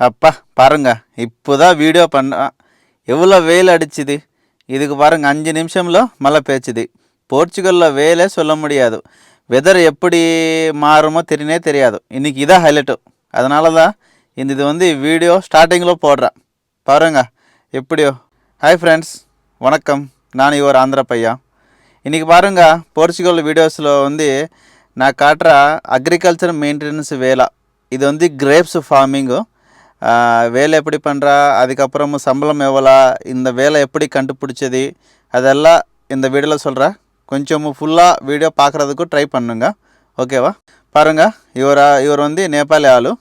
அப்பா பாருங்க, இப்போதான் வீடியோ பண்ண எவ்வளோ வெயில் அடிச்சுது. இதுக்கு பாருங்க 5 நிமிஷம்ல மழை பெய்ச்சுது. போர்ச்சுகலில் வெயிலே சொல்ல முடியாது. வெதர் எப்படி மாறுமோ தெரியனே தெரியாது. இன்றைக்கி இதான் ஹைலைட்டு. அதனால தான் இது வீடியோ ஸ்டார்டிங்கில் போடுறேன். பாருங்க எப்படியோ. ஹாய் ஃப்ரெண்ட்ஸ், வணக்கம். நான் இவர் ஆந்திரா பையா. இன்றைக்கி பாருங்க, போர்ச்சுகல் வீடியோஸில் நான் காட்டுற அக்ரிகல்ச்சர் மெயின்டெனன்ஸ் வேலை. இது கிரேப்ஸ் ஃபார்மிங்கு. வேலை எப்படி பண்ணுறா, அதுக்கப்புறமும் சம்பளம் எவ்வளோ, இந்த வேலை எப்படி கண்டுபிடிச்சது, அதெல்லாம் இந்த வீடியோவில் சொல்கிறேன். கொஞ்சம் ஃபுல்லாக வீடியோ பார்க்குறதுக்கு ட்ரை பண்ணுங்க, ஓகேவா? பாருங்கள், இவர் நேபாளி ஆளு.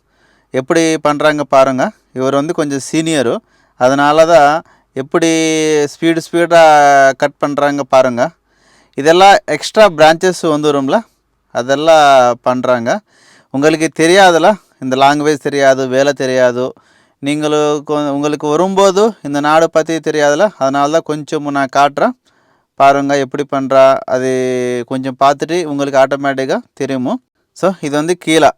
எப்படி பண்ணுறாங்க பாருங்கள். இவர் கொஞ்சம் சீனியரு. அதனால தான் எப்படி ஸ்பீடாக கட் பண்ணுறாங்க பாருங்கள். இதெல்லாம் எக்ஸ்ட்ரா பிரான்ச்சஸ் வந்துடும்ல, அதெல்லாம் பண்ணுறாங்க. உங்களுக்கு தெரியாதுல்ல, இந்த லாங்குவேஜ் தெரியாது, வேலை தெரியாது, உங்களுக்கு வரும்போது இந்த நாடு பற்றி தெரியாதுல்ல. அதனால தான் கொஞ்சம் நான் காட்டுறேன். பாருங்கள் எப்படி பண்ணுறா, அது கொஞ்சம் பார்த்துட்டு உங்களுக்கு ஆட்டோமேட்டிக்காக தெரியுமோ. ஸோ இது கீழே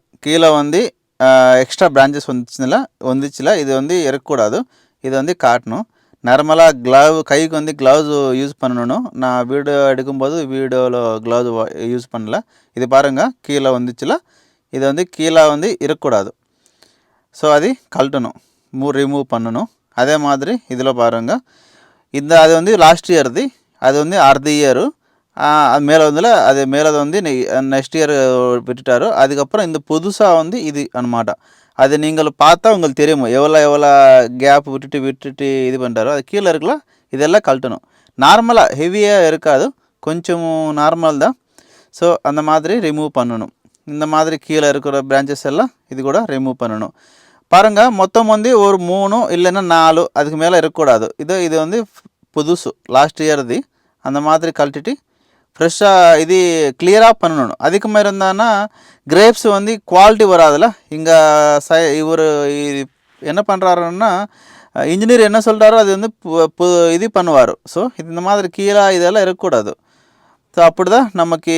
எக்ஸ்ட்ரா பிரான்ச்சஸ் வந்துச்சுல, இது இருக்கக்கூடாது. இது காட்டணும். நார்மலாக கைக்கு க்ளவுஸ் யூஸ் பண்ணணும். நான் வீடியோ எடுக்கும்போது வீடியோவில் க்ளவுஸ் யூஸ் பண்ணல. இது பாருங்கள், கீழே வந்துச்சுல, இது கீழே இருக்கக்கூடாது. ஸோ அது கழட்டணும், ரிமூவ் பண்ணணும். அதே மாதிரி இதில் பாருங்கள், அது லாஸ்ட் இயர்து, அது அர்த்த இயரு. அது மேலே நெக்ஸ்ட் இயர் விட்டுட்டாரு. அதுக்கப்புறம் இந்த புதுசாக இது அனமாட்டா. அது நீங்கள் பார்த்தா உங்களுக்கு தெரியுமோ எவ்வளோ கேப் விட்டுட்டு இது பண்ணுறாரோ. அது கீழே இருக்கலாம், இதெல்லாம் கழட்டணும். நார்மலாக ஹெவியாக இருக்காது, கொஞ்சம் நார்மல் தான். ஸோ அந்த மாதிரி ரிமூவ் பண்ணணும். இந்த மாதிரி கீழே இருக்கிற பிரான்ச்சஸ் எல்லாம் இது கூட ரிமூவ் பண்ணணும். பாருங்கள், மொத்தம் ஒரு 3 இல்லைன்னா 4 அதுக்கு மேலே இருக்கக்கூடாது. இது புதுசு, லாஸ்ட் இயர்து. அந்த மாதிரி கழட்டிட்டு ஃப்ரெஷ்ஷாக இது கிளியராக பண்ணணும். அதுக்கு மாதிரி இருந்தான்னா கிரேப்ஸ் குவாலிட்டி வராதுல்ல. இங்கே இவர் என்ன பண்ணுறாருன்னா, இன்ஜினியர் என்ன சொல்கிறாரோ அது இது பண்ணுவார். ஸோ இந்த மாதிரி கீழே இதெல்லாம் இருக்கக்கூடாது. ஸோ அப்படி தான் நமக்கு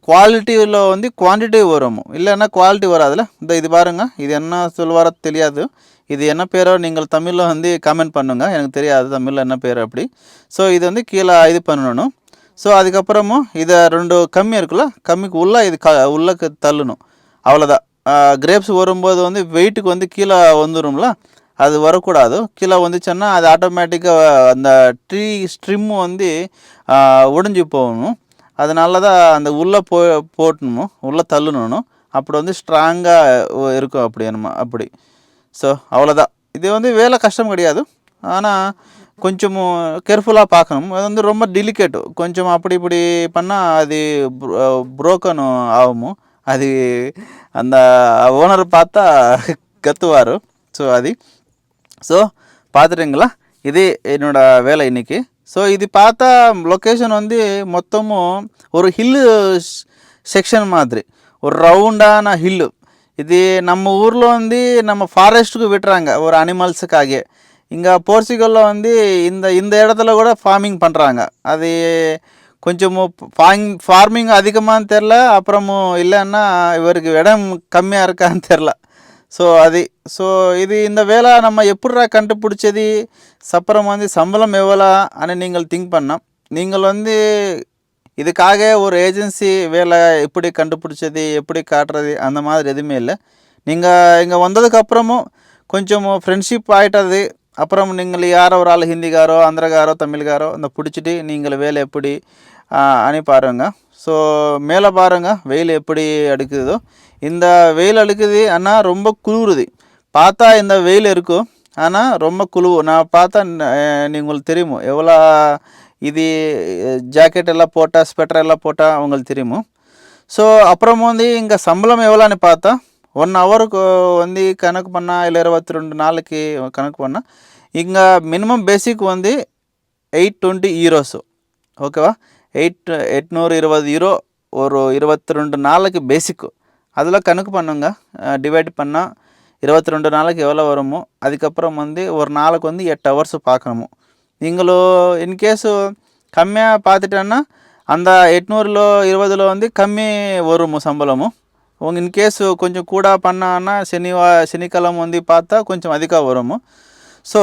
குவாலிட்டியில் குவான்டிட்டி வரும், இல்லைன்னா குவாலிட்டி வராதுல்ல. இது பாருங்கள், இது என்ன சொல்வாரோ தெரியாது. இது என்ன பேரோ நீங்கள் தமிழில் கமெண்ட் பண்ணுங்கள், எனக்கு தெரியாது தமிழில் என்ன பேர் அப்படி. ஸோ இது கீழே இது பண்ணணும். ஸோ அதுக்கப்புறமும் இதை 2 கம்மி இருக்குல்ல, கம்மிக்கு உள்ளே இது உள்ளக்கு தள்ளணும், அவ்வளோதான். கிரேப்ஸ் வரும்போது வெயிட்டுக்கு கீழே வந்துடும்ல, அது வரக்கூடாது. கீழே வந்துச்சுன்னா அது ஆட்டோமேட்டிக்காக அந்த ட்ரீ ஸ்ட்ரிம்மு உடைஞ்சி போகணும். அதனால தான் அந்த உள்ளே போட்டணும், உள்ளே தள்ளணும். அப்படி ஸ்ட்ராங்காக இருக்கும், அப்படி. ஸோ அவ்வளோதான். இது வேலை கஷ்டம் கிடையாது, ஆனால் கொஞ்சம் கேர்ஃபுல்லாக பார்க்கணும். அது ரொம்ப டெலிகேட்டு. கொஞ்சம் அப்படி இப்படி பண்ணால் அது புரோக்கன் ஆகும். அது அந்த ஓனர் பார்த்தா கத்துவார். ஸோ பார்த்துட்டிங்களா, இது என்னோடய வேலை இன்றைக்கி. ஸோ இது பார்த்தா லொக்கேஷன் மொத்தமும் ஒரு ஹில்லு செக்ஷன் மாதிரி, ஒரு ரவுண்டான ஹில்லு. இது நம்ம ஊரில் நம்ம ஃபாரஸ்ட்டுக்கு விட்டுறாங்க ஒரு அனிமல்ஸுக்காக. இங்கே போர்ச்சுகலில் இந்த இடத்துல கூட ஃபார்மிங் பண்ணுறாங்க. அது கொஞ்சம் ஃபார்மிங் அதிகமானு தெரில, அப்புறமும் இல்லைன்னா இவருக்கு இடம் கம்மியாக இருக்கான்னு தெரில. ஸோ இது இந்த வேலை நம்ம எப்படிரா கண்டுபிடிச்சது, அப்புறம் சம்பளம் எவ்வளோ అని நீங்கள் திங்க் பண்ணோம். நீங்கள் இதுக்காக ஒரு ஏஜென்சி வேலை எப்படி கண்டுபிடிச்சது, எப்படி காட்டுறது, அந்த மாதிரி எதுவுமே இல்லை. நீங்கள் இங்கே வந்ததுக்கப்புறமும் கொஞ்சம் ஃப்ரெண்ட்ஷிப் ஆகிட்டது. அப்புறம் நீங்கள் யாரோ ஒரு ஆள் ஹிந்திக்காரோ ஆந்திரக்காரோ தமிழ்காரோ பிடிச்சிட்டு நீங்கள் வேலை எப்படி அனு பாருங்க. ஸோ மேலே பாருங்கள், வெயில் எப்படி அடிக்குதோ. இந்த வெயில் அடிக்குது, ஆனால் ரொம்ப குளிருது. பார்த்தா இந்த வெயில் இருக்கும், ஆனால் ரொம்ப குளிர். நான் பார்த்தா உங்களுக்கு தெரியுமோ எவ்வளோ இது ஜாக்கெட் எல்லாம் போட்டால், ஸ்வெட்டர் எல்லாம் போட்டால் அவங்களுக்கு தெரியுமோ. ஸோ அப்புறம் இங்கே சம்பளம் எவ்வளோன்னு பார்த்தா 1 ஹவருக்கு கணக்கு பண்ணால், இல்லை 22 நாளைக்கு கணக்கு பண்ணால், இங்கே மினிமம் பேசிக் 820 யூரோஸு, ஓகேவா? 820 யூரோ ஒரு 22 நாளைக்கு பேசிக்கு. அதில் கணக்கு பண்ணுங்க, டிவைட் பண்ணால் 22 நாளைக்கு எவ்வளோ வருமோ. அதுக்கப்புறம் ஒரு நாளைக்கு 8 ஹவர்ஸ் பார்க்கணுமோ. நீங்களும் இன்கேஸு கம்மியாக பார்த்துட்டேன்னா அந்த 820 கம்மி வரும் சம்பளமும். உங்க இன்கேஸ் கொஞ்சம் கூட பண்ணான்னா சனிக்கிழமை வந்து பார்த்தா கொஞ்சம் அதிகம் வரும். ஸோ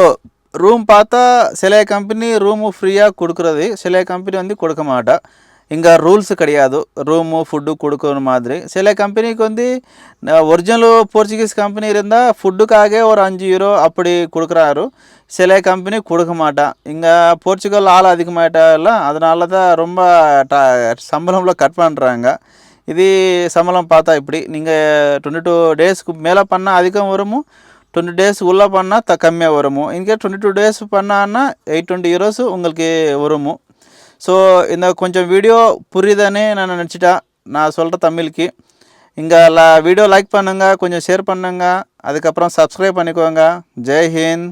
ரூம் பார்த்தா சில கம்பெனி ரூமு ஃப்ரீயாக கொடுக்குறது, சில கம்பெனி வந்து கொடுக்க மாட்டா. இங்கே ரூல்ஸ் கிடையாது ரூமு ஃபுட்டு கொடுக்குற மாதிரி. சில கம்பெனிக்கு வந்து ஒரிஜினல் போர்ச்சுகீஸ் கம்பெனி இருந்தால் ஃபுட்டுக்காக ஒரு €5 அப்படி கொடுக்குறாரு. சில கம்பெனி கொடுக்க மாட்டான். இங்கே போர்ச்சுகல் ஆள் அதிகமாகிட்டால அதனால தான் ரொம்ப சம்பளம்ல கட் பண்ணுறாங்க. இது சம்பளம் பார்த்தா இப்படி நீங்கள் 22 டேஸ்க்கு மேலே பண்ணால் அதிகம் வருமோ, 20 டேஸ் உள்ளே பண்ணால் கம்மியாக வருமோ. இங்கே 22 டேஸ் பண்ணான்னா €820 உங்களுக்கு வருமோ. ஸோ இந்த கொஞ்சம் வீடியோ புரியுதானே நான் நினச்சிட்டேன் நான் சொல்கிற தமிழுக்கு. இங்கே வீடியோ லைக் பண்ணுங்கள், கொஞ்சம் ஷேர் பண்ணுங்கள், அதுக்கப்புறம் சப்ஸ்கிரைப் பண்ணிக்கோங்க. ஜெய் ஹிந்த்.